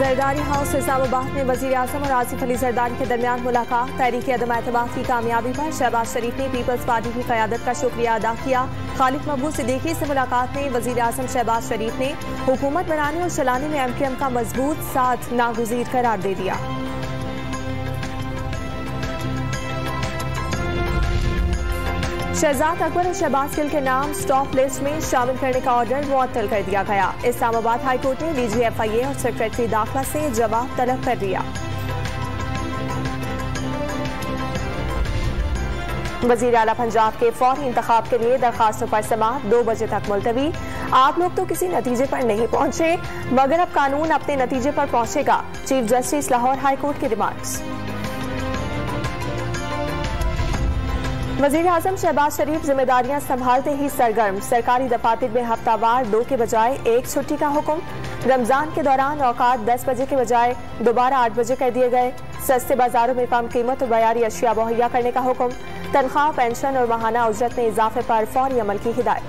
Zardari house Islamabad में वजीर आजम और आसिफ अली जरदारी के दरमियान मुलाकात। तहरीक अदम एतमाद की कामयाबी पर शहबाज शरीफ ने पीपल्स पार्टी की क़यादत का शुक्रिया अदा किया। खालिद महबूब सिद्दीकी से मुलाकात में वजीर आजम शहबाज शरीफ ने हुकूमत बनाने और चलाने में MQM का मजबूत साथ नागुज़ीर करार दे दिया। शहजाद अकबर और शहबाज गिल के नाम स्टॉप लिस्ट में शामिल करने का ऑर्डर मुअत्तल कर दिया गया। इस्लामाबाद हाई कोर्ट ने DGFIA और सेक्रेटरी दाखिला से जवाब तलब कर दिया। वजीर आला पंजाब के फौरी इंतखाब के लिए दरखास्तों पर समाअत 2 बजे तक मुलतवी। आप लोग तो किसी नतीजे पर नहीं पहुंचे, मगर अब कानून अपने नतीजे पर पहुंचेगा। Chief justice Lahore high court की रिमार्क्स। वजीर आजम शहबाज शरीफ जिम्मेदारियां संभालते ही सरगर्म। सरकारी दफातर में हफ्तावार 2 के बजाय 1 छुट्टी का हुक्म। रमजान के दौरान औकात 10 बजे के बजाय दोबारा 8 बजे कर दिए गए। सस्ते बाजारों में कम कीमत और बयारी अशिया मुहैया करने का हुक्म। तनख्वाह, पेंशन और माहाना उजरत में इजाफे पर फौरी अमल की हिदायत।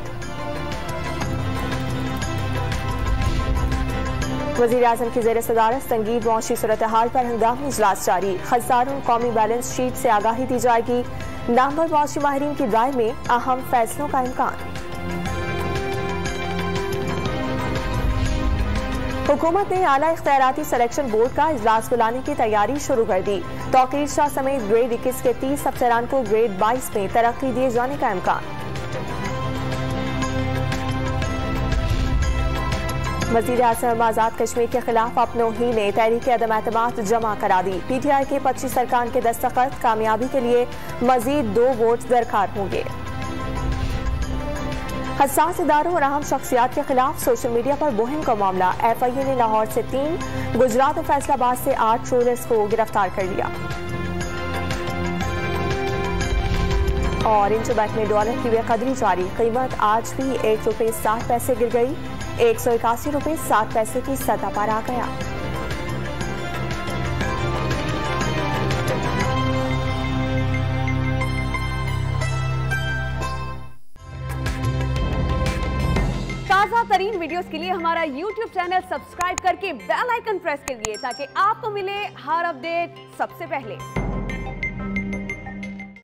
वजीर आजम की जेर सदारत संगीन मौशी सूरत हाल पर हंगामी इजलास जारी। खजारों कौमी बैलेंस शीट से आगाही दी जाएगी। नामवर मौशी माहिरीन की राय में अहम फैसलों का इम्कान। हुकूमत ने आला इख्तियाराती सिलेक्शन बोर्ड का इजलास बुलाने की तैयारी शुरू कर दी। तौकीर शाह समेत ग्रेड 21 के 30 अफसरान को ग्रेड 22 में तरक्की दिए जाने का इम्कान। वजीर आज़म आजाद कश्मीर के खिलाफ अपनों ही ने तहरीक अदम एतमाद जमा करा दी। PTI के 25 अरकान के दस्तखत। कामयाबी के लिए मजीद 2 वोट दरकार होंगे। हसास इदारों और अहम शख्सियात के खिलाफ सोशल मीडिया पर मुहिम का मामला। FIA ने लाहौर से 3, गुजरात और फैसलाबाद से 8 ट्रोलर्स को गिरफ्तार कर लिया। और इंटरबैंक में डॉलर की बेकदरी जारी। कीमत आज भी ₹1.60 गिर गई। 181 रुपये 60 पैसे की सतह पर आ गया। ताज़ा तरीन वीडियोस के लिए हमारा YouTube चैनल सब्सक्राइब करके बेल आइकन प्रेस कीजिए ताकि आपको मिले हर अपडेट सबसे पहले।